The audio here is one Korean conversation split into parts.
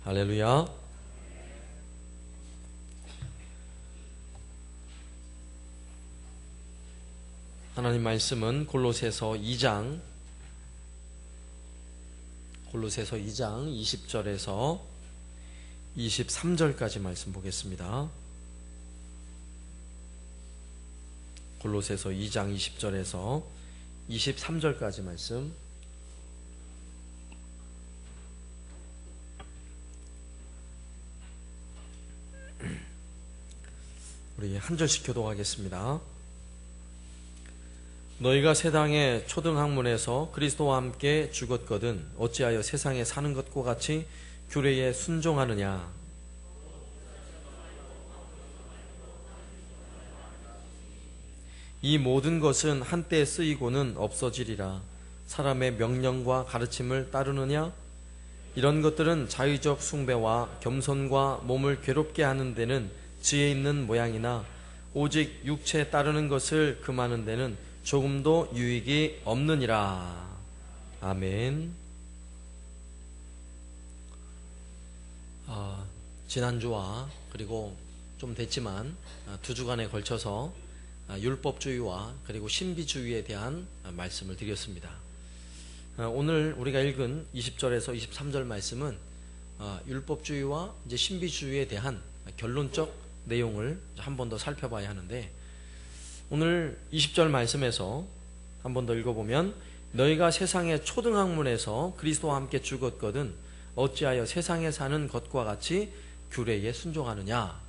할렐루야. 하나님 말씀은 골로새서 2장 20절에서 23절까지 말씀 보겠습니다. 골로새서 2장 20절에서 23절까지 말씀. 우리 한 절씩 교독하겠습니다. 너희가 세상의 초등학문에서 그리스도와 함께 죽었거든 어찌하여 세상에 사는 것과 같이 규례에 순종하느냐. 이 모든 것은 한때 쓰이고는 없어지리라. 사람의 명령과 가르침을 따르느냐? 이런 것들은 자의적 숭배와 겸손과 몸을 괴롭게 하는 데는 지혜 있는 모양이나 오직 육체에 따르는 것을 금하는 데는 조금도 유익이 없느니라. 아멘. 지난주와 그리고 좀 됐지만 두 주간에 걸쳐서 율법주의와 그리고 신비주의에 대한 말씀을 드렸습니다. 오늘 우리가 읽은 20절에서 23절 말씀은 율법주의와 이제 신비주의에 대한 결론적 내용을 한 번 더 살펴봐야 하는데, 오늘 20절 말씀에서 한 번 더 읽어보면 너희가 세상의 초등학문에서 그리스도와 함께 죽었거든 어찌하여 세상에 사는 것과 같이 규례에 순종하느냐.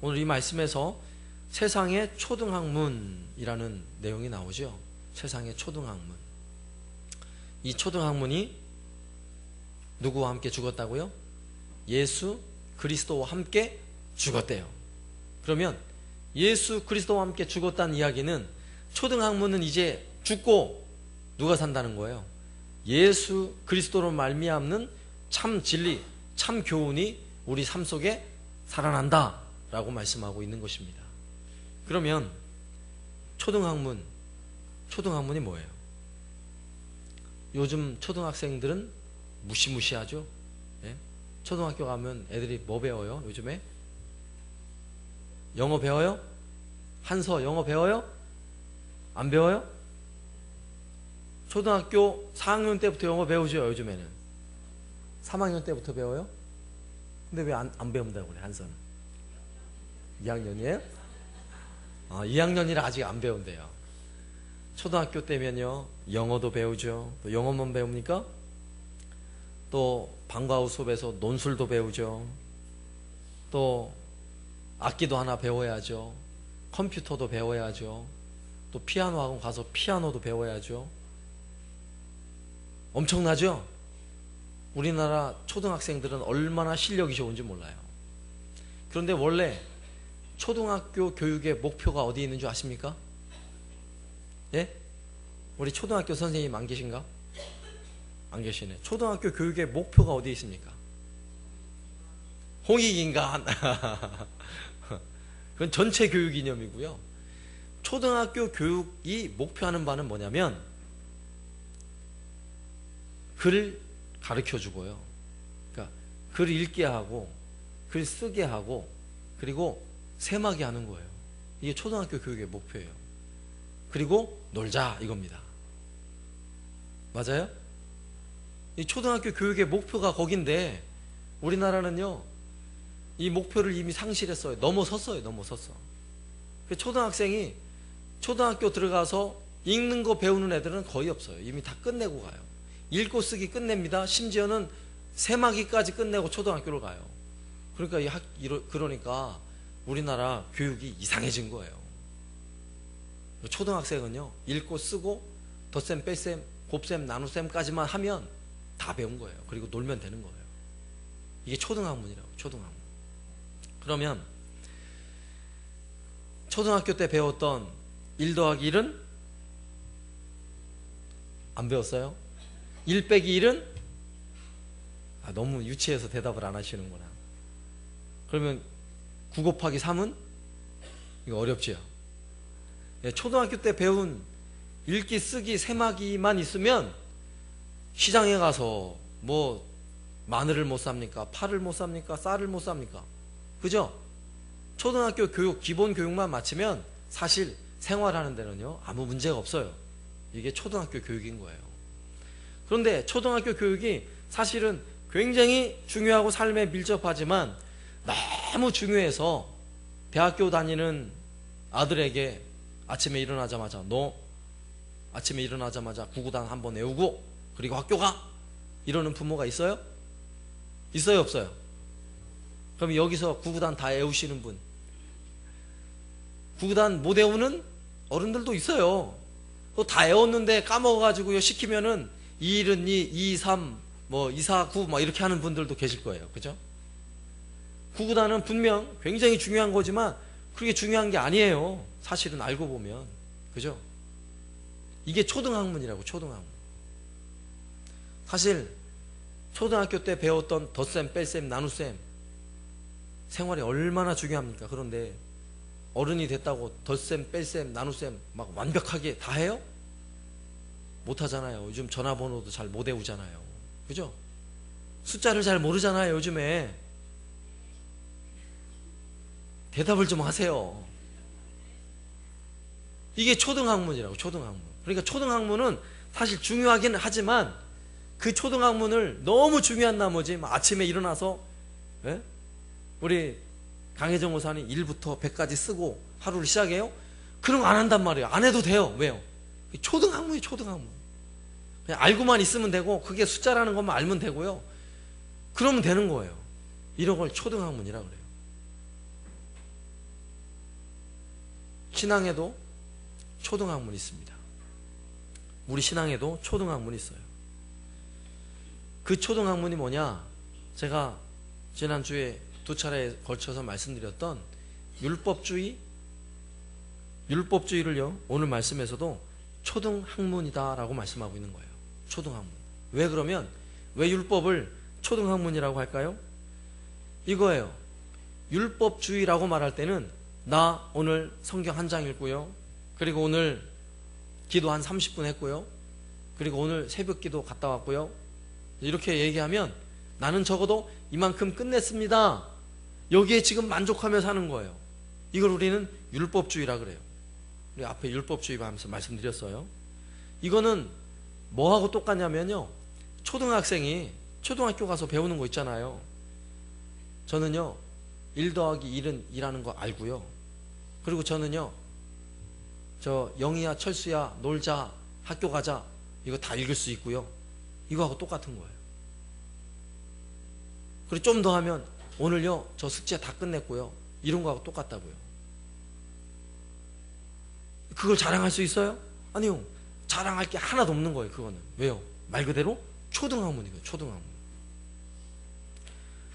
오늘 이 말씀에서 세상의 초등학문이라는 내용이 나오죠. 세상의 초등학문. 이 초등학문이 누구와 함께 죽었다고요? 예수 그리스도와 함께 죽었대요. 그러면 예수 그리스도와 함께 죽었다는 이야기는 초등학문은 이제 죽고 누가 산다는 거예요? 예수 그리스도로 말미암는 참 진리, 참 교훈이 우리 삶 속에 살아난다 라고 말씀하고 있는 것입니다. 그러면 초등학문이 뭐예요? 요즘 초등학생들은 무시무시하죠. 예? 초등학교 가면 애들이 뭐 배워요? 요즘에 영어 배워요? 한서 영어 배워요? 안 배워요? 초등학교 4학년 때부터 영어 배우죠. 요즘에는 3학년 때부터 배워요? 근데 왜 안 배운다고 그래? 한서는 2학년이에요? 2학년이라 아직 안 배운대요. 초등학교 때면요 영어도 배우죠. 또 영어만 배웁니까? 또 방과 후 수업에서 논술도 배우죠. 또 악기도 하나 배워야죠. 컴퓨터도 배워야죠. 또 피아노 학원 가서 피아노도 배워야죠. 엄청나죠? 우리나라 초등학생들은 얼마나 실력이 좋은지 몰라요. 그런데 원래 초등학교 교육의 목표가 어디에 있는 줄 아십니까? 예? 우리 초등학교 선생님 안 계신가? 안 계시네. 초등학교 교육의 목표가 어디에 있습니까? 홍익인간. 그건 전체 교육 이념이고요. 초등학교 교육이 목표하는 바는 뭐냐면 글을 가르쳐 주고요. 그러니까 글 읽게 하고 글 쓰게 하고 그리고 세마게 하는 거예요. 이게 초등학교 교육의 목표예요. 그리고 놀자 이겁니다. 맞아요? 이 초등학교 교육의 목표가 거긴데 우리나라는요 이 목표를 이미 상실했어요. 넘어섰어요. 초등학생이 초등학교 들어가서 읽는 거 배우는 애들은 거의 없어요. 이미 다 끝내고 가요. 읽고 쓰기 끝냅니다. 심지어는 세마기까지 끝내고 초등학교를 가요. 그러니까 그러니까 우리나라 교육이 이상해진 거예요. 초등학생은요 읽고 쓰고 덧셈 뺄셈 곱셈 나눗셈까지만 하면 다 배운 거예요. 그리고 놀면 되는 거예요. 이게 초등학문이라고. 초등학문. 그러면 초등학교 때 배웠던 1 더하기 1은 안 배웠어요? 1 빼기 1은 너무 유치해서 대답을 안 하시는구나. 그러면 9 곱하기 3은 이거 어렵지요. 초등학교 때 배운 읽기 쓰기 세마기만 있으면 시장에 가서 뭐 마늘을 못 삽니까? 파를 못 삽니까? 쌀을 못 삽니까? 그죠? 초등학교 교육, 기본 교육만 마치면 사실 생활하는 데는요 아무 문제가 없어요. 이게 초등학교 교육인 거예요. 그런데 초등학교 교육이 사실은 굉장히 중요하고 삶에 밀접하지만 너무 중요해서 대학교 다니는 아들에게 아침에 일어나자마자 너 아침에 일어나자마자 구구단 한번 외우고 그리고 학교 가 이러는 부모가 있어요? 있어요 없어요? 그럼 여기서 구구단 다 외우시는 분, 구구단 못 외우는 어른들도 있어요. 그거 다 외웠는데 까먹어가지고요 시키면은 2, 1은 2, 2, 3, 뭐 2, 4, 9 뭐 이렇게 하는 분들도 계실 거예요. 그죠? 구구단은 분명 굉장히 중요한 거지만 그게 중요한 게 아니에요. 사실은 알고 보면. 그죠? 이게 초등학문이라고. 초등학문. 사실 초등학교 때 배웠던 덧셈, 뺄셈, 나눗셈 생활이 얼마나 중요합니까? 그런데 어른이 됐다고 덧셈, 뺄셈, 나눗셈 막 완벽하게 다 해요? 못 하잖아요. 요즘 전화번호도 잘 못 외우잖아요. 그죠? 숫자를 잘 모르잖아요. 요즘에. 대답을 좀 하세요. 이게 초등학문이라고. 초등학문. 그러니까 초등학문은 사실 중요하긴 하지만 그 초등학문을 너무 중요한 나머지 아침에 일어나서 우리 강혜정 목사님 1부터 100까지 쓰고 하루를 시작해요? 그런 거 안 한단 말이에요. 안 해도 돼요. 왜요? 초등학문이 초등학문. 그냥 알고만 있으면 되고 그게 숫자라는 것만 알면 되고요. 그러면 되는 거예요. 이런 걸 초등학문이라 그래요. 신앙에도 초등학문이 있습니다. 우리 신앙에도 초등학문이 있어요. 그 초등학문이 뭐냐? 제가 지난주에 2차례에 걸쳐서 말씀드렸던 율법주의를요 오늘 말씀에서도 초등학문이다 라고 말씀하고 있는 거예요. 초등학문. 왜 그러면 왜 율법을 초등학문이라고 할까요? 이거예요. 율법주의라고 말할 때는 나 오늘 성경 한 장 읽고요, 그리고 오늘 기도 한 30분 했고요, 그리고 오늘 새벽 기도 갔다 왔고요, 이렇게 얘기하면 나는 적어도 이만큼 끝냈습니다. 여기에 지금 만족하며 사는 거예요. 이걸 우리는 율법주의라 그래요. 우리 앞에 율법주의 하면서 말씀드렸어요. 이거는 뭐하고 똑같냐면요, 초등학생이 초등학교 가서 배우는 거 있잖아요. 저는요 1 더하기 1은 2라는 거 알고요, 그리고 저는요 저 영희야 철수야 놀자 학교 가자 이거 다 읽을 수 있고요. 이거하고 똑같은 거예요. 그리고 좀 더 하면 오늘요 저 숙제 다 끝냈고요, 이런 거하고 똑같다고요. 그걸 자랑할 수 있어요? 아니요. 자랑할 게 하나도 없는 거예요. 그거는. 왜요? 말 그대로 초등학문이고요. 초등학문.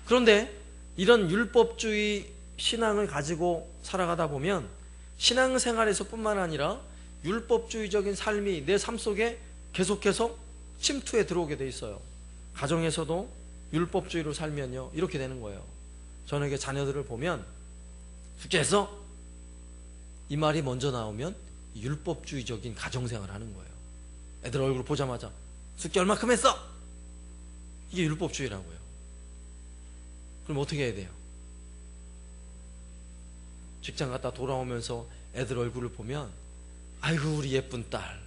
그런데 이런 율법주의 신앙을 가지고 살아가다 보면 신앙생활에서 뿐만 아니라 율법주의적인 삶이 내 삶 속에 계속해서 침투해 들어오게 돼 있어요. 가정에서도 율법주의로 살면요 이렇게 되는 거예요. 저녁에 자녀들을 보면 숙제했어? 이 말이 먼저 나오면 율법주의적인 가정생활을 하는 거예요. 애들 얼굴 보자마자 숙제 얼마큼 했어? 이게 율법주의라고요. 그럼 어떻게 해야 돼요? 직장 갔다 돌아오면서 애들 얼굴을 보면 아이고 우리 예쁜 딸,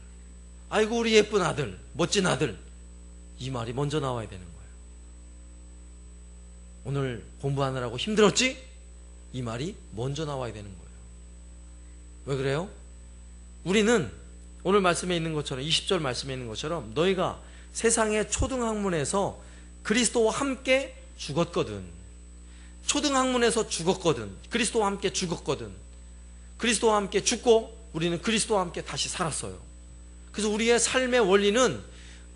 아이고 우리 예쁜 아들, 멋진 아들, 이 말이 먼저 나와야 되는 거예요. 오늘 공부하느라고 힘들었지? 이 말이 먼저 나와야 되는 거예요. 왜 그래요? 우리는 오늘 말씀에 있는 것처럼 20절 말씀에 있는 것처럼 너희가 세상의 초등학문에서 그리스도와 함께 죽었거든. 초등학문에서 죽었거든. 그리스도와 함께 죽었거든. 그리스도와 함께 죽고 우리는 그리스도와 함께 다시 살았어요. 그래서 우리의 삶의 원리는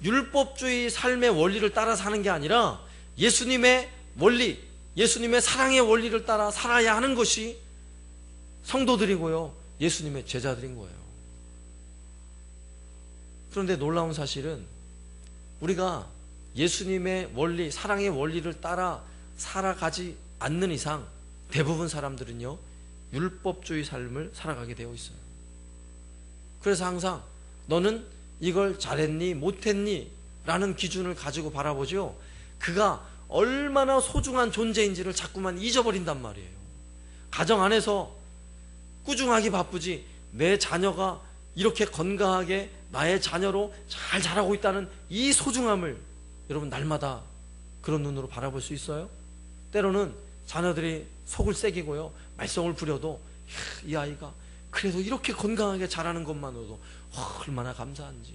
율법주의 삶의 원리를 따라 사는 게 아니라 예수님의 원리, 예수님의 사랑의 원리를 따라 살아야 하는 것이 성도들이고요, 예수님의 제자들인 거예요. 그런데 놀라운 사실은 우리가 예수님의 원리, 사랑의 원리를 따라 살아가지 않는 이상 대부분 사람들은요 율법주의 삶을 살아가게 되어 있어요. 그래서 항상 너는 이걸 잘했니 못했니 라는 기준을 가지고 바라보죠. 그가 얼마나 소중한 존재인지를 자꾸만 잊어버린단 말이에요. 가정 안에서 꾸중하기 바쁘지 내 자녀가 이렇게 건강하게 나의 자녀로 잘 자라고 있다는 이 소중함을 여러분 날마다 그런 눈으로 바라볼 수 있어요? 때로는 자녀들이 속을 새기고요 말썽을 부려도 이 아이가 그래도 이렇게 건강하게 자라는 것만으로도 얼마나 감사한지,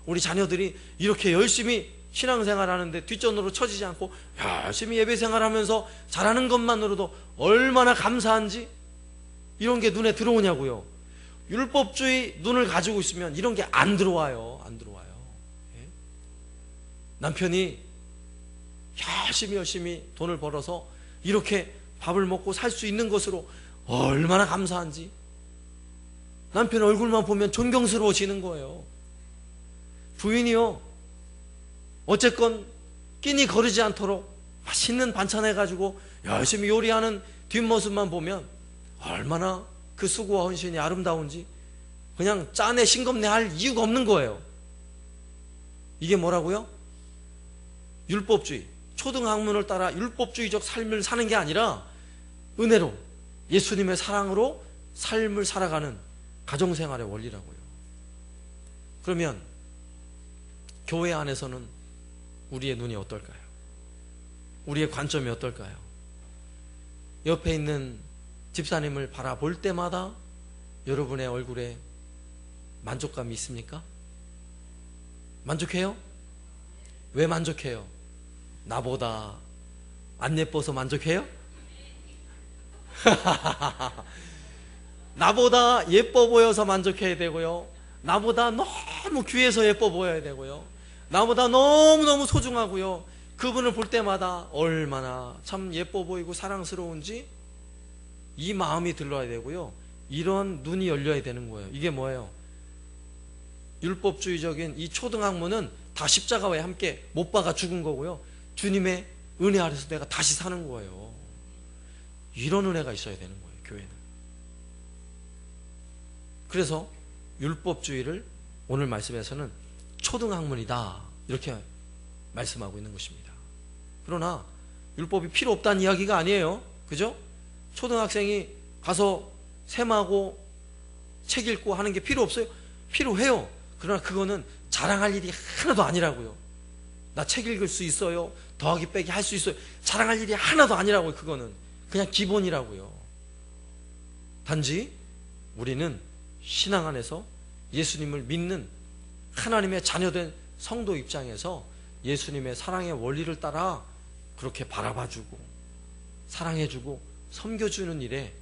우리 자녀들이 이렇게 열심히 신앙생활 하는데 뒷전으로 처지지 않고 열심히 예배생활 하면서 잘하는 것만으로도 얼마나 감사한지, 이런 게 눈에 들어오냐고요. 율법주의 눈을 가지고 있으면 이런 게 안 들어와요. 안 들어와요. 남편이 열심히 돈을 벌어서 이렇게 밥을 먹고 살 수 있는 것으로 얼마나 감사한지, 남편 얼굴만 보면 존경스러워지는 거예요. 부인이요, 어쨌건 끼니 거르지 않도록 맛있는 반찬 해가지고 열심히 요리하는 뒷모습만 보면 얼마나 그 수고와 헌신이 아름다운지 그냥 짜내 싱겁네 할 이유가 없는 거예요. 이게 뭐라고요? 율법주의, 초등학문을 따라 율법주의적 삶을 사는 게 아니라 은혜로 예수님의 사랑으로 삶을 살아가는 가정생활의 원리라고요. 그러면 교회 안에서는 우리의 눈이 어떨까요? 우리의 관점이 어떨까요? 옆에 있는 집사님을 바라볼 때마다 여러분의 얼굴에 만족감이 있습니까? 만족해요? 왜 만족해요? 나보다 안 예뻐서 만족해요? 나보다 예뻐 보여서 만족해야 되고요, 나보다 너무 귀해서 예뻐 보여야 되고요, 나보다 너무너무 소중하고요, 그분을 볼 때마다 얼마나 참 예뻐 보이고 사랑스러운지 이 마음이 들러야 되고요, 이런 눈이 열려야 되는 거예요. 이게 뭐예요? 율법주의적인 이 초등학문은 다 십자가와 함께 못 박아 죽은 거고요, 주님의 은혜 아래서 내가 다시 사는 거예요. 이런 은혜가 있어야 되는 거예요, 교회는. 그래서 율법주의를 오늘 말씀에서는 초등학문이다 이렇게 말씀하고 있는 것입니다. 그러나 율법이 필요 없다는 이야기가 아니에요. 그죠? 초등학생이 가서 셈하고 책 읽고 하는 게 필요 없어요? 필요해요. 그러나 그거는 자랑할 일이 하나도 아니라고요. 나 책 읽을 수 있어요, 더하기 빼기 할 수 있어요, 자랑할 일이 하나도 아니라고요. 그거는 그냥 기본이라고요. 단지 우리는 신앙 안에서 예수님을 믿는 하나님의 자녀된 성도 입장에서 예수님의 사랑의 원리를 따라 그렇게 바라봐주고 사랑해주고 섬겨주는 일에,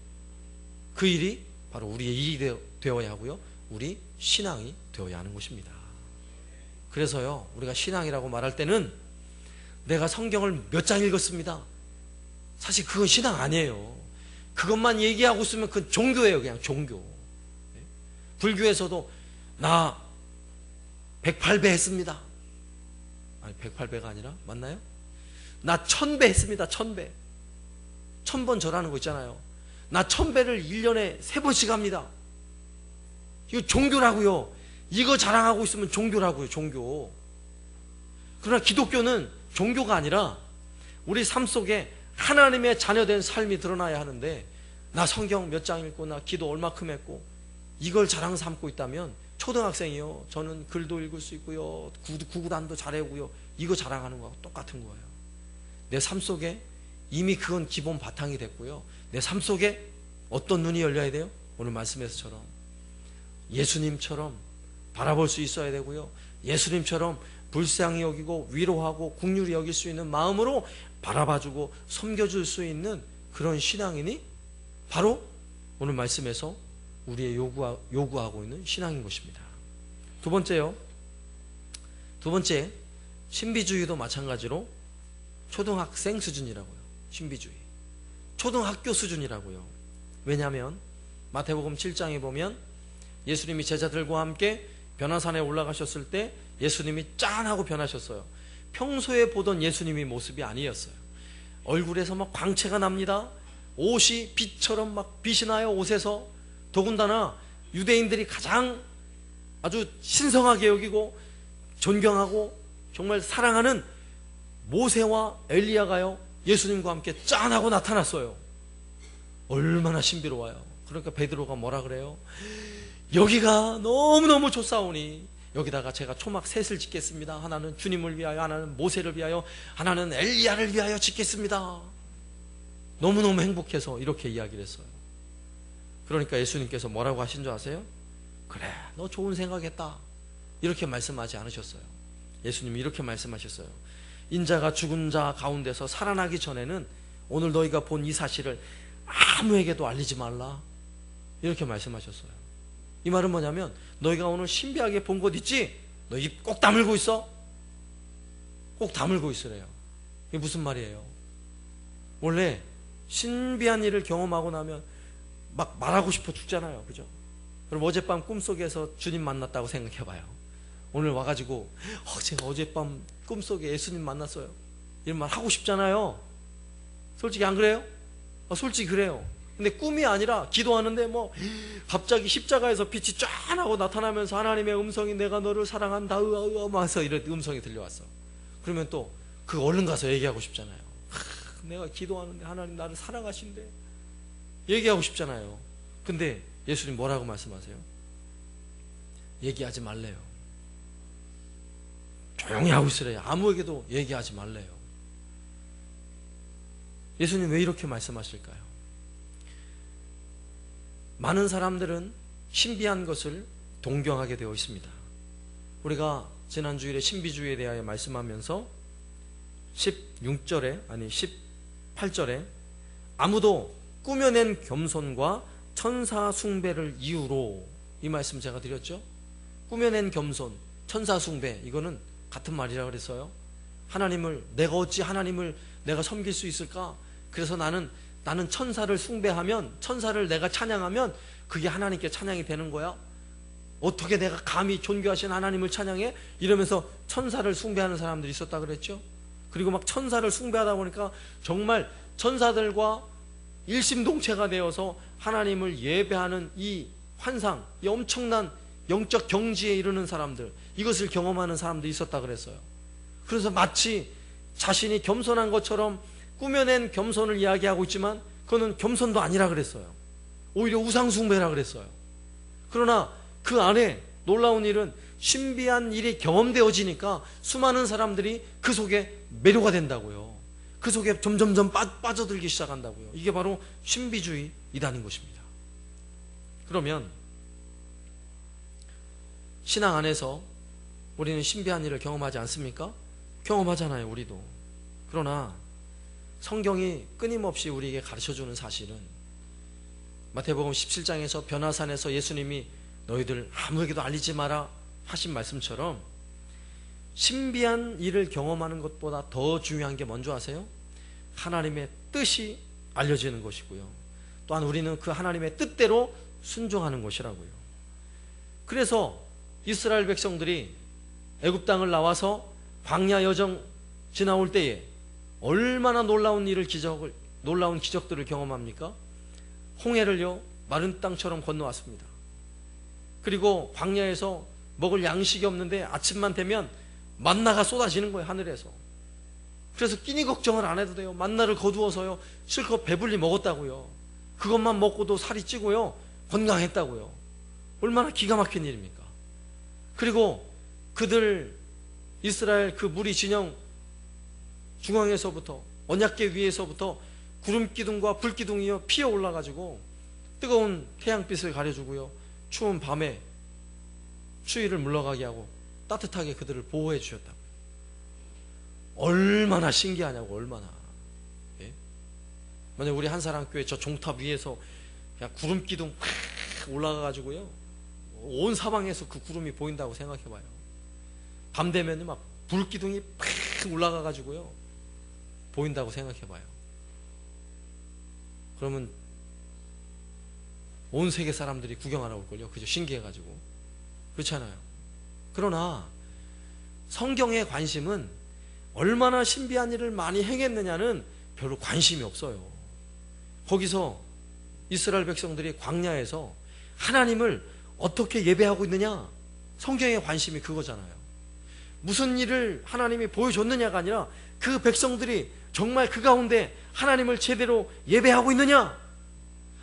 그 일이 바로 우리의 일이 되어야 하고요, 우리 신앙이 되어야 하는 것입니다. 그래서요, 우리가 신앙이라고 말할 때는 내가 성경을 몇 장 읽었습니다, 사실 그건 신앙 아니에요. 그것만 얘기하고 있으면 그건 종교예요. 그냥 종교. 불교에서도 나 108배 했습니다. 아니 108배가 아니라 맞나요? 나 1000배 했습니다. 1000배. 1000번 절하는 거 있잖아요. 나 1000배를 1년에 3번씩 합니다. 이거 종교라고요. 이거 자랑하고 있으면 종교라고요. 종교. 그러나 기독교는 종교가 아니라 우리 삶 속에 하나님의 자녀된 삶이 드러나야 하는데, 나 성경 몇 장 읽고 나 기도 얼마큼 했고 이걸 자랑 삼고 있다면 초등학생이요, 저는 글도 읽을 수 있고요, 구구단도 잘하고요, 이거 자랑하는 거하고 똑같은 거예요. 내 삶 속에 이미 그건 기본 바탕이 됐고요, 내 삶 속에 어떤 눈이 열려야 돼요? 오늘 말씀에서처럼 예수님처럼 바라볼 수 있어야 되고요, 예수님처럼 불쌍히 여기고 위로하고 국률이 여길 수 있는 마음으로 바라봐주고 섬겨줄 수 있는 그런 신앙인이 바로 오늘 말씀에서 우리의 요구하고 있는 신앙인 것입니다. 두 번째, 신비주의도 마찬가지로 초등학생 수준이라고요. 신비주의, 초등학교 수준이라고요. 왜냐하면 마태복음 7장에 보면 예수님이 제자들과 함께 변화산에 올라가셨을 때 예수님이 짠 하고 변하셨어요. 평소에 보던 예수님의 모습이 아니었어요. 얼굴에서 막 광채가 납니다. 옷이 빛처럼 막 빛이 나요, 옷에서. 더군다나 유대인들이 가장 아주 신성하게 여기고 존경하고 정말 사랑하는 모세와 엘리야가요 예수님과 함께 짠하고 나타났어요. 얼마나 신비로워요. 그러니까 베드로가 뭐라 그래요? 여기가 너무너무 좋사오니 여기다가 제가 초막 셋을 짓겠습니다. 하나는 주님을 위하여, 하나는 모세를 위하여, 하나는 엘리야를 위하여 짓겠습니다. 너무너무 행복해서 이렇게 이야기를 했어요. 그러니까 예수님께서 뭐라고 하신 줄 아세요? 그래, 너 좋은 생각했다, 이렇게 말씀하지 않으셨어요. 예수님이 이렇게 말씀하셨어요. 인자가 죽은 자 가운데서 살아나기 전에는 오늘 너희가 본 이 사실을 아무에게도 알리지 말라, 이렇게 말씀하셨어요. 이 말은 뭐냐면 너희가 오늘 신비하게 본 것 있지? 너 입 꼭 다물고 있어. 꼭 다물고 있으래요. 이게 무슨 말이에요? 원래 신비한 일을 경험하고 나면 막 말하고 싶어 죽잖아요. 그죠? 그럼 어젯밤 꿈속에서 주님 만났다고 생각해봐요. 오늘 와가지고 제가 어젯밤 꿈속에 예수님 만났어요, 이런 말 하고 싶잖아요. 솔직히 안 그래요? 솔직히 그래요. 근데 꿈이 아니라 기도하는데 뭐 갑자기 십자가에서 빛이 쫙 하고 나타나면서 하나님의 음성이 내가 너를 사랑한다 하면서 이런 음성이 들려왔어. 그러면 또 그 얼른 가서 얘기하고 싶잖아요. 내가 기도하는데 하나님 나를 사랑하신대, 얘기하고 싶잖아요. 근데 예수님 뭐라고 말씀하세요? 얘기하지 말래요. 조용히 하고 있으래요. 아무에게도 얘기하지 말래요. 예수님 왜 이렇게 말씀하실까요? 많은 사람들은 신비한 것을 동경하게 되어 있습니다. 우리가 지난 주일에 신비주의에 대하여 말씀하면서 18절에 아무도 꾸며낸 겸손과 천사 숭배를 이유로, 이 말씀 제가 드렸죠. 꾸며낸 겸손, 천사 숭배, 이거는 같은 말이라 그랬어요. 내가 어찌 하나님을 내가 섬길 수 있을까? 그래서 나는 천사를 숭배하면, 천사를 내가 찬양하면 그게 하나님께 찬양이 되는 거야. 어떻게 내가 감히 존귀하신 하나님을 찬양해? 이러면서 천사를 숭배하는 사람들이 있었다 그랬죠. 그리고 막 천사를 숭배하다 보니까 정말 천사들과 일심동체가 되어서 하나님을 예배하는 이 환상, 이 엄청난 영적 경지에 이르는 사람들, 이것을 경험하는 사람들이 있었다 그랬어요. 그래서 마치 자신이 겸손한 것처럼 꾸며낸 겸손을 이야기하고 있지만 그거는 겸손도 아니라 그랬어요. 오히려 우상숭배라 그랬어요. 그러나 그 안에 놀라운 일은 신비한 일이 경험되어지니까 수많은 사람들이 그 속에 매료가 된다고요. 그 속에 점점점 빠져들기 시작한다고요. 이게 바로 신비주의 이단인 것입니다. 그러면 신앙 안에서 우리는 신비한 일을 경험하지 않습니까? 경험하잖아요, 우리도. 그러나 성경이 끊임없이 우리에게 가르쳐주는 사실은 마태복음 17장에서 변화산에서 예수님이 너희들 아무에게도 알리지 마라 하신 말씀처럼 신비한 일을 경험하는 것보다 더 중요한 게 뭔지 아세요? 하나님의 뜻이 알려지는 것이고요. 또한 우리는 그 하나님의 뜻대로 순종하는 것이라고요. 그래서 이스라엘 백성들이 애굽 땅을 나와서 광야 여정 지나올 때에 얼마나 놀라운 기적들을 경험합니까? 홍해를요 마른 땅처럼 건너왔습니다. 그리고 광야에서 먹을 양식이 없는데 아침만 되면 만나가 쏟아지는 거예요, 하늘에서. 그래서 끼니 걱정을 안 해도 돼요. 만나를 거두어서요 실컷 배불리 먹었다고요. 그것만 먹고도 살이 찌고요 건강했다고요. 얼마나 기가 막힌 일입니까? 그리고 이스라엘 그 무리 진영 중앙에서부터, 언약궤 위에서부터 구름기둥과 불기둥이요 피어 올라가지고 뜨거운 태양빛을 가려주고요 추운 밤에 추위를 물러가게 하고 따뜻하게 그들을 보호해 주셨다고요. 얼마나 신기하냐고, 얼마나. 예? 만약 우리 한사랑교회 저 종탑 위에서 그냥 구름기둥 팍 올라가가지고요 온 사방에서 그 구름이 보인다고 생각해봐요. 밤 되면 막 불기둥이 팍 올라가가지고요 보인다고 생각해봐요. 그러면 온 세계 사람들이 구경하러 올걸요. 그죠? 신기해가지고. 그렇잖아요. 그러나 성경의 관심은 얼마나 신비한 일을 많이 행했느냐는 별로 관심이 없어요. 거기서 이스라엘 백성들이 광야에서 하나님을 어떻게 예배하고 있느냐, 성경의 관심이 그거잖아요. 무슨 일을 하나님이 보여줬느냐가 아니라 그 백성들이 정말 그 가운데 하나님을 제대로 예배하고 있느냐?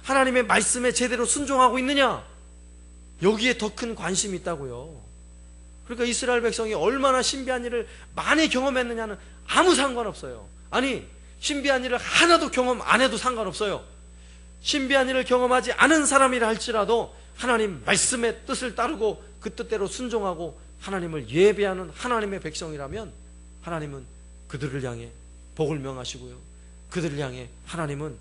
하나님의 말씀에 제대로 순종하고 있느냐? 여기에 더 큰 관심이 있다고요. 그러니까 이스라엘 백성이 얼마나 신비한 일을 많이 경험했느냐는 아무 상관없어요. 아니, 신비한 일을 하나도 경험 안 해도 상관없어요. 신비한 일을 경험하지 않은 사람이라 할지라도 하나님 말씀의 뜻을 따르고 그 뜻대로 순종하고 하나님을 예배하는 하나님의 백성이라면 하나님은 그들을 향해 복을 명하시고요, 그들을 향해 하나님은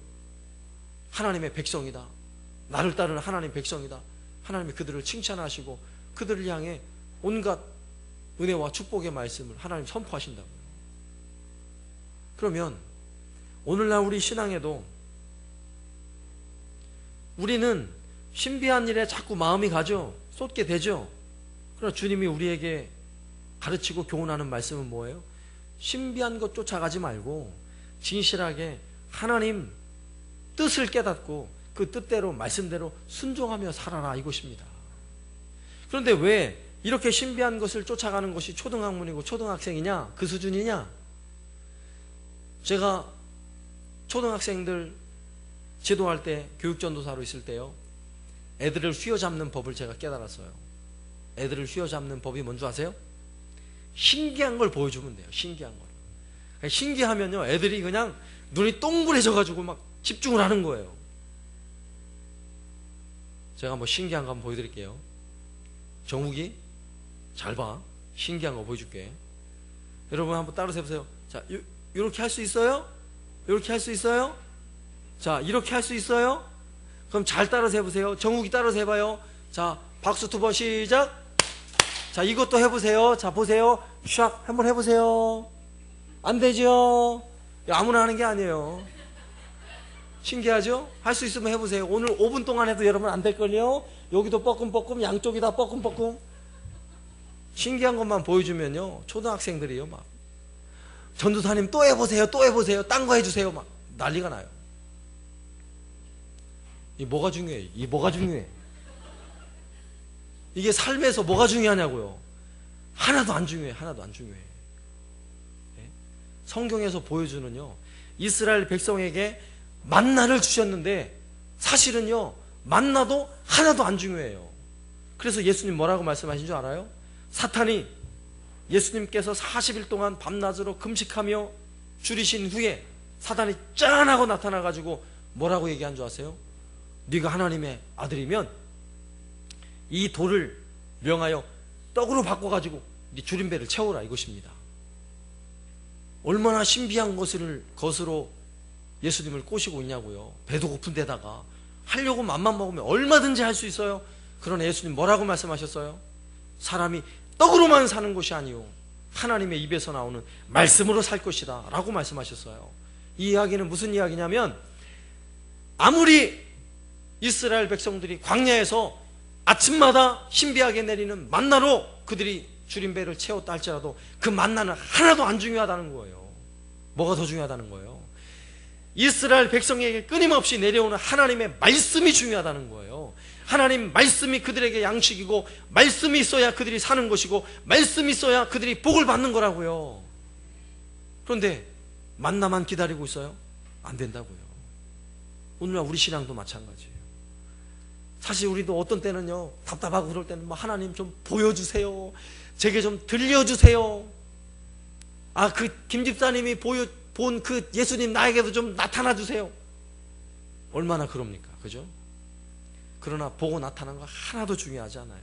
하나님의 백성이다, 나를 따르는 하나님의 백성이다, 하나님이 그들을 칭찬하시고 그들을 향해 온갖 은혜와 축복의 말씀을 하나님 선포하신다고요. 그러면 오늘날 우리 신앙에도 우리는 신비한 일에 자꾸 마음이 가죠. 쏟게 되죠. 그러나 주님이 우리에게 가르치고 교훈하는 말씀은 뭐예요? 신비한 것 쫓아가지 말고 진실하게 하나님 뜻을 깨닫고 그 뜻대로 말씀대로 순종하며 살아라, 이것입니다. 그런데 왜 이렇게 신비한 것을 쫓아가는 것이 초등학문이고 초등학생이냐, 그 수준이냐? 제가 초등학생들 지도할 때, 교육전도사로 있을 때요, 애들을 휘어잡는 법을 제가 깨달았어요. 애들을 휘어잡는 법이 뭔지 아세요? 신기한 걸 보여주면 돼요. 신기한 걸. 신기하면요, 애들이 그냥 눈이 동그래져가지고 막 집중을 하는 거예요. 제가 뭐 신기한 거 한번 보여드릴게요. 정욱이 잘 봐. 신기한 거 보여줄게. 여러분 한번 따라서 해보세요. 자, 이렇게 할 수 있어요? 이렇게 할 수 있어요? 자, 이렇게 할 수 있어요? 그럼 잘 따라서 해보세요. 정욱이 따라서 해봐요. 자, 박수 2번 시작. 자, 이것도 해보세요. 자, 보세요. 샥 한번 해보세요. 안 되죠? 아무나 하는 게 아니에요. 신기하죠? 할 수 있으면 해보세요. 오늘 5분 동안 해도 여러분 안 될걸요? 여기도 뻐끔뻐끔, 양쪽이 다 뻐끔뻐끔. 신기한 것만 보여주면요, 초등학생들이요, 막 전도사님 또 해보세요, 또 해보세요, 딴 거 해주세요, 막 난리가 나요. 이 뭐가 중요해? 이 뭐가 중요해? 이게 삶에서 뭐가 중요하냐고요? 하나도 안 중요해. 하나도 안 중요해. 네? 성경에서 보여주는요, 이스라엘 백성에게 만나를 주셨는데 사실은요, 만나도 하나도 안 중요해요. 그래서 예수님 뭐라고 말씀하신 줄 알아요? 사탄이 예수님께서 40일 동안 밤낮으로 금식하며 줄이신 후에 사탄이 짠 하고 나타나가지고 뭐라고 얘기한 줄 아세요? 네가 하나님의 아들이면 이 돌을 명하여 떡으로 바꿔가지고 네 줄임배를 채우라, 이것입니다. 얼마나 신비한 것으로 예수님을 꼬시고 있냐고요. 배도 고픈 데다가 하려고 맘만 먹으면 얼마든지 할 수 있어요. 그러나 예수님 뭐라고 말씀하셨어요? 사람이 떡으로만 사는 것이 아니요 하나님의 입에서 나오는 말씀으로 살 것이다 라고 말씀하셨어요. 이 이야기는 무슨 이야기냐면, 아무리 이스라엘 백성들이 광야에서 아침마다 신비하게 내리는 만나로 그들이 줄임배를 채웠다 할지라도 그 만나는 하나도 안 중요하다는 거예요. 뭐가 더 중요하다는 거예요? 이스라엘 백성에게 끊임없이 내려오는 하나님의 말씀이 중요하다는 거예요. 하나님 말씀이 그들에게 양식이고, 말씀이 있어야 그들이 사는 것이고, 말씀이 있어야 그들이 복을 받는 거라고요. 그런데 만나만 기다리고 있어요? 안 된다고요. 오늘날 우리 신앙도 마찬가지예요. 사실 우리도 어떤 때는요, 답답하고 그럴 때는 뭐 하나님 좀 보여주세요, 제게 좀 들려주세요, 아, 그 김 집사님이 본 그 예수님 나에게도 좀 나타나 주세요. 얼마나 그럽니까? 그죠? 그러나 보고 나타난 거 하나도 중요하지 않아요.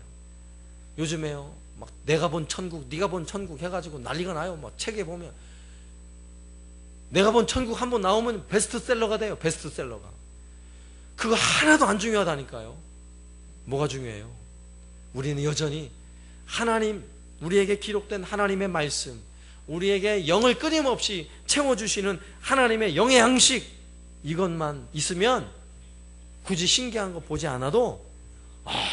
요즘에요, 막 내가 본 천국, 네가 본 천국 해가지고 난리가 나요. 막 책에 보면 내가 본 천국 한번 나오면 베스트셀러가 돼요. 베스트셀러가. 그거 하나도 안 중요하다니까요. 뭐가 중요해요? 우리는 여전히 하나님, 우리에게 기록된 하나님의 말씀, 우리에게 영을 끊임없이 채워주시는 하나님의 영의 양식, 이것만 있으면 굳이 신기한 거 보지 않아도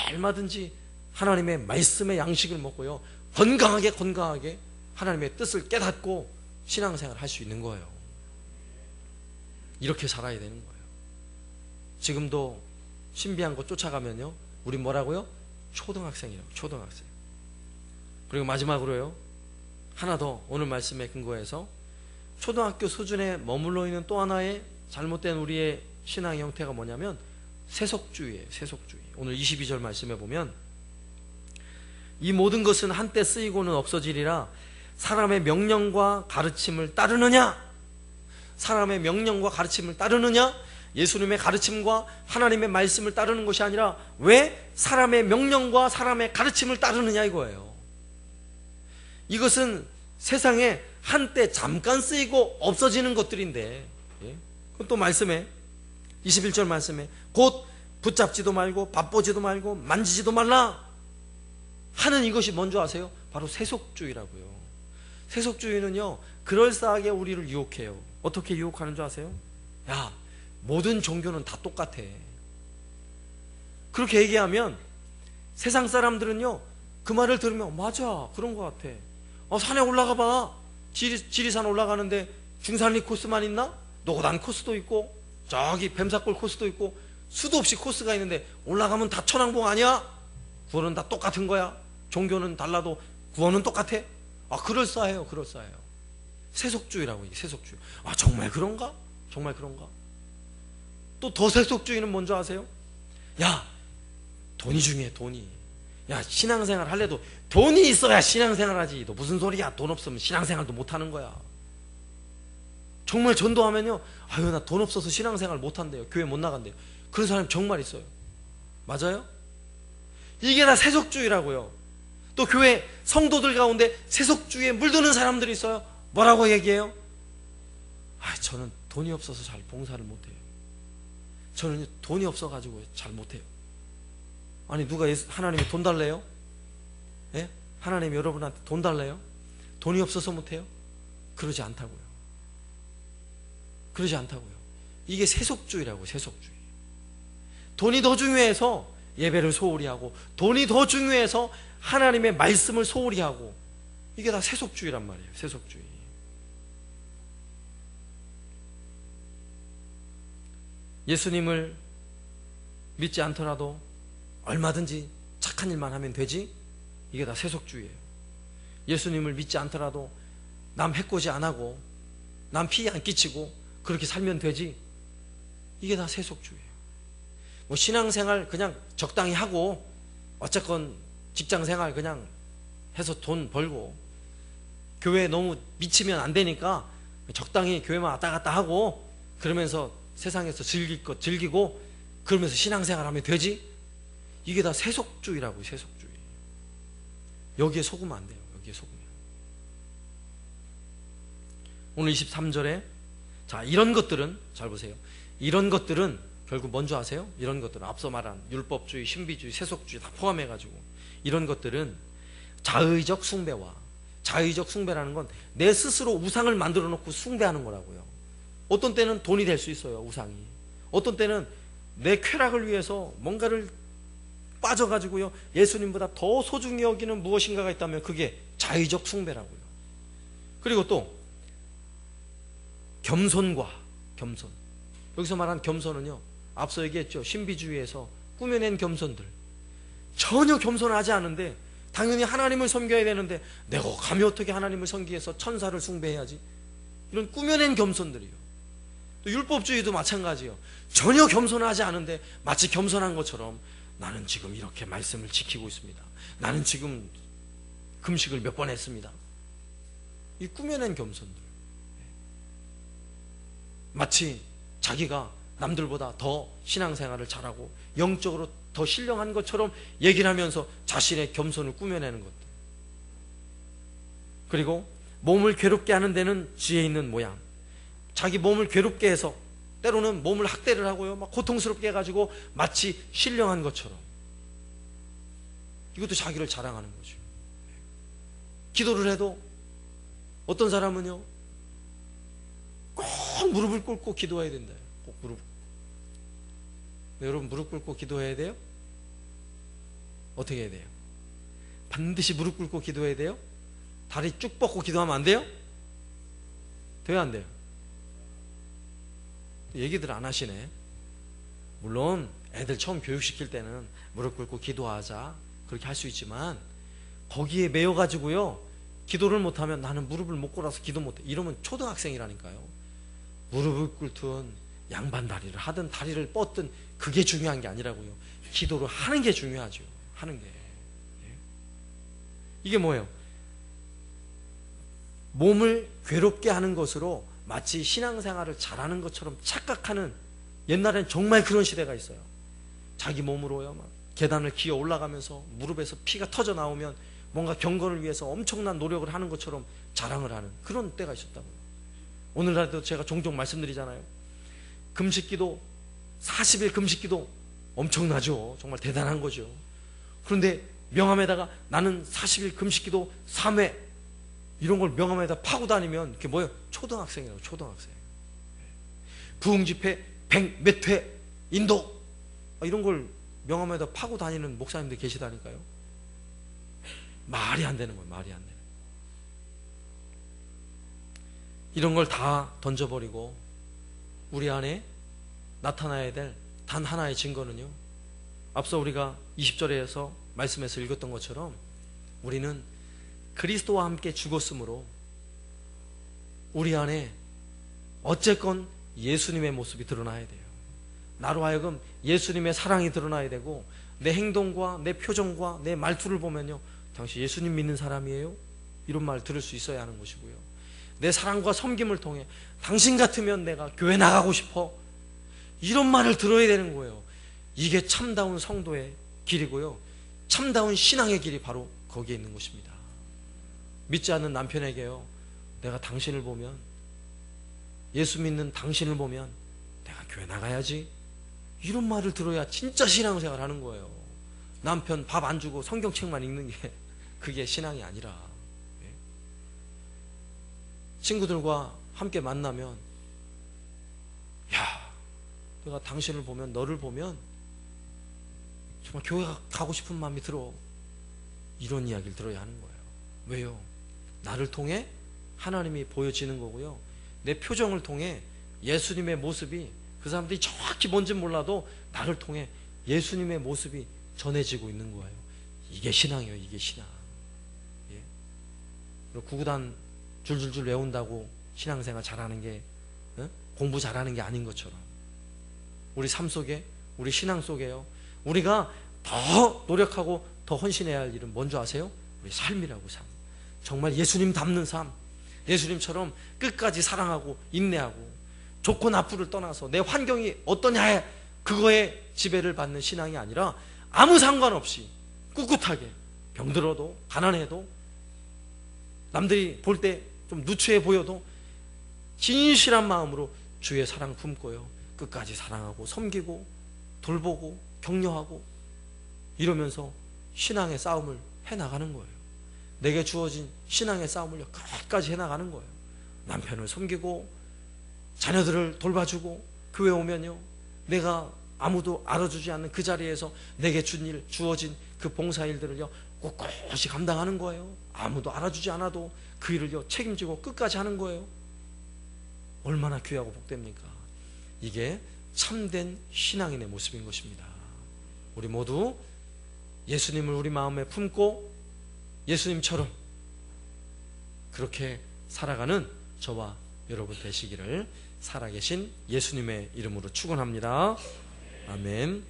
얼마든지 하나님의 말씀의 양식을 먹고요, 건강하게 하나님의 뜻을 깨닫고 신앙생활을 할 수 있는 거예요. 이렇게 살아야 되는 거예요. 지금도 신비한 거 쫓아가면요, 우리 뭐라고요? 초등학생이라고. 초등학생. 그리고 마지막으로요, 하나 더 오늘 말씀에 근거해서 초등학교 수준에 머물러 있는 또 하나의 잘못된 우리의 신앙의 형태가 뭐냐면 세속주의예요. 세속주의. 오늘 22절 말씀에 보면 이 모든 것은 한때 쓰이고는 없어지리라. 사람의 명령과 가르침을 따르느냐? 사람의 명령과 가르침을 따르느냐? 예수님의 가르침과 하나님의 말씀을 따르는 것이 아니라 왜 사람의 명령과 사람의 가르침을 따르느냐 이거예요. 이것은 세상에 한때 잠깐 쓰이고 없어지는 것들인데, 그건 또 말씀에 21절 말씀에 곧 붙잡지도 말고 바보지도 말고 만지지도 말라 하는 이것이 뭔지 아세요? 바로 세속주의라고요. 세속주의는요, 그럴싸하게 우리를 유혹해요. 어떻게 유혹하는 줄 아세요? 야, 모든 종교는 다 똑같아. 그렇게 얘기하면 세상 사람들은요, 그 말을 들으면 맞아, 그런 것 같아. 산에 올라가 봐. 지리산 올라가는데 중산리 코스만 있나? 노고단 코스도 있고 저기 뱀사골 코스도 있고 수도 없이 코스가 있는데 올라가면 다 천왕봉 아니야? 구원은 다 똑같은 거야. 종교는 달라도 구원은 똑같아. 그럴싸해요. 그럴싸해요. 세속주의라고. 이게 세속주의. 정말 그런가? 정말 그런가? 또 더 세속주의는 뭔지 아세요? 야, 돈이 중요해. 돈이. 야, 신앙생활 할래도 돈이 있어야 신앙생활 하지. 너 무슨 소리야? 돈 없으면 신앙생활도 못하는 거야. 정말 전도하면요, 아유, 나 돈 없어서 신앙생활 못한대요. 교회 못 나간대요. 그런 사람이 정말 있어요. 맞아요? 이게 다 세속주의라고요. 또 교회 성도들 가운데 세속주의에 물드는 사람들이 있어요. 뭐라고 얘기해요? 저는 돈이 없어서 잘 봉사를 못해요. 저는 돈이 없어가지고 잘 못해요. 아니, 누가 하나님이 돈 달래요? 예? 하나님이 여러분한테 돈 달래요? 돈이 없어서 못해요? 그러지 않다고요. 그러지 않다고요. 이게 세속주의라고. 세속주의. 돈이 더 중요해서 예배를 소홀히 하고, 돈이 더 중요해서 하나님의 말씀을 소홀히 하고, 이게 다 세속주의란 말이에요. 세속주의. 예수님을 믿지 않더라도 얼마든지 착한 일만 하면 되지? 이게 다 세속주의예요. 예수님을 믿지 않더라도 남 해코지 안 하고 남 피해 안 끼치고 그렇게 살면 되지? 이게 다 세속주의예요. 신앙생활 그냥 적당히 하고 어쨌건 직장생활 그냥 해서 돈 벌고, 교회에 너무 미치면 안 되니까 적당히 교회만 왔다 갔다 하고 그러면서 세상에서 즐길 것 즐기고 그러면서 신앙생활 하면 되지? 이게 다 세속주의라고요. 세속주의. 여기에 속으면 안 돼요. 여기에 속으면. 오늘 23절에 자, 이런 것들은, 잘 보세요, 이런 것들은 결국 뭔지 아세요? 이런 것들은 앞서 말한 율법주의, 신비주의, 세속주의 다 포함해가지고 이런 것들은 자의적 숭배와, 자의적 숭배라는 건 내 스스로 우상을 만들어 놓고 숭배하는 거라고요. 어떤 때는 돈이 될 수 있어요. 우상이. 어떤 때는 내 쾌락을 위해서 뭔가를 빠져가지고요, 예수님보다 더 소중히 여기는 무엇인가가 있다면 그게 자의적 숭배라고요. 그리고 또 겸손과 겸손. 여기서 말한 겸손은요, 앞서 얘기했죠. 신비주의에서 꾸며낸 겸손들. 전혀 겸손하지 않은데 당연히 하나님을 섬겨야 되는데 내가 감히 어떻게 하나님을 섬기기 위해서 천사를 숭배해야지? 이런 꾸며낸 겸손들이요. 또 율법주의도 마찬가지예요. 전혀 겸손하지 않은데 마치 겸손한 것처럼 나는 지금 이렇게 말씀을 지키고 있습니다. 나는 지금 금식을 몇 번 했습니다. 이 꾸며낸 겸손들. 마치 자기가 남들보다 더 신앙생활을 잘하고 영적으로 더 신령한 것처럼 얘기를 하면서 자신의 겸손을 꾸며내는 것들. 그리고 몸을 괴롭게 하는 데는 지혜 있는 모양. 자기 몸을 괴롭게 해서 때로는 몸을 학대를 하고요, 막 고통스럽게 해가지고 마치 신령한 것처럼. 이것도 자기를 자랑하는 거죠. 기도를 해도 어떤 사람은요, 꼭 무릎을 꿇고 기도해야 된다. 꼭 무릎. 여러분, 무릎 꿇고 기도해야 돼요? 어떻게 해야 돼요? 반드시 무릎 꿇고 기도해야 돼요? 다리 쭉 뻗고 기도하면 안 돼요? 돼요, 안 돼요? 얘기들 안 하시네. 물론 애들 처음 교육시킬 때는 무릎 꿇고 기도하자 그렇게 할 수 있지만 거기에 매여 가지고요 기도를 못하면 나는 무릎을 못 꿇어서 기도 못해. 이러면 초등학생이라니까요. 무릎을 꿇든 양반다리를 하든 다리를 뻗든 그게 중요한 게 아니라고요. 기도를 하는 게 중요하죠. 하는 게. 이게 뭐예요? 몸을 괴롭게 하는 것으로 마치 신앙생활을 잘하는 것처럼 착각하는, 옛날엔 정말 그런 시대가 있어요. 자기 몸으로요 막 계단을 기어 올라가면서 무릎에서 피가 터져 나오면 뭔가 경건을 위해서 엄청난 노력을 하는 것처럼 자랑을 하는 그런 때가 있었다고요. 오늘날도 제가 종종 말씀드리잖아요. 금식기도 40일 금식기도 엄청나죠. 정말 대단한 거죠. 그런데 명함에다가 나는 40일 금식기도 3회 이런 걸 명함에다 파고 다니면 그게 뭐예요? 초등학생이라고. 초등학생. 부흥집회 100 몇 회 인도 이런 걸 명함에다 파고 다니는 목사님들 계시다니까요. 말이 안 되는 거예요. 말이 안 되는. 이런 걸 다 던져버리고 우리 안에 나타나야 될 단 하나의 증거는요, 앞서 우리가 20절에서 말씀에서 읽었던 것처럼 우리는 그리스도와 함께 죽었으므로 우리 안에 어쨌건 예수님의 모습이 드러나야 돼요. 나로 하여금 예수님의 사랑이 드러나야 되고, 내 행동과 내 표정과 내 말투를 보면요, 당신 예수님 믿는 사람이에요? 이런 말 들을 수 있어야 하는 것이고요. 내 사랑과 섬김을 통해 당신 같으면 내가 교회 나가고 싶어, 이런 말을 들어야 되는 거예요. 이게 참다운 성도의 길이고요, 참다운 신앙의 길이 바로 거기에 있는 것입니다. 믿지 않는 남편에게요, 내가 당신을 보면, 예수 믿는 당신을 보면 내가 교회 나가야지, 이런 말을 들어야 진짜 신앙생활 하는 거예요. 남편 밥 안 주고 성경책만 읽는 게 그게 신앙이 아니라. 친구들과 함께 만나면, 야, 내가 당신을 보면, 너를 보면 정말 교회 가고 싶은 마음이 들어, 이런 이야기를 들어야 하는 거예요. 왜요? 나를 통해 하나님이 보여지는 거고요, 내 표정을 통해 예수님의 모습이, 그 사람들이 정확히 뭔지 몰라도 나를 통해 예수님의 모습이 전해지고 있는 거예요. 이게 신앙이에요. 이게 신앙. 예? 구구단 줄줄줄 외운다고 신앙생활 잘하는 게, 공부 잘하는 게 아닌 것처럼 우리 삶 속에, 우리 신앙 속에요, 우리가 더 노력하고 더 헌신해야 할 일은 뭔지 아세요? 우리 삶이라고. 삶. 정말 예수님 닮는 삶, 예수님처럼 끝까지 사랑하고 인내하고 좋고 나쁘를 떠나서 내 환경이 어떠냐 그거에 지배를 받는 신앙이 아니라 아무 상관없이 꿋꿋하게, 병들어도 가난해도 남들이 볼 때 좀 누추해 보여도 진실한 마음으로 주의 사랑 품고요, 끝까지 사랑하고 섬기고 돌보고 격려하고 이러면서 신앙의 싸움을 해나가는 거예요. 내게 주어진 신앙의 싸움을 끝까지 해나가는 거예요. 남편을 섬기고 자녀들을 돌봐주고, 교회 오면요, 내가 아무도 알아주지 않는 그 자리에서 내게 주어진 그 봉사일들을요 꿋꿋이 감당하는 거예요. 아무도 알아주지 않아도 그 일을요 책임지고 끝까지 하는 거예요. 얼마나 귀하고 복됩니까? 이게 참된 신앙인의 모습인 것입니다. 우리 모두 예수님을 우리 마음에 품고 예수님처럼 그렇게 살아가는 저와 여러분 되시기를 살아계신 예수님의 이름으로 축원합니다. 아멘.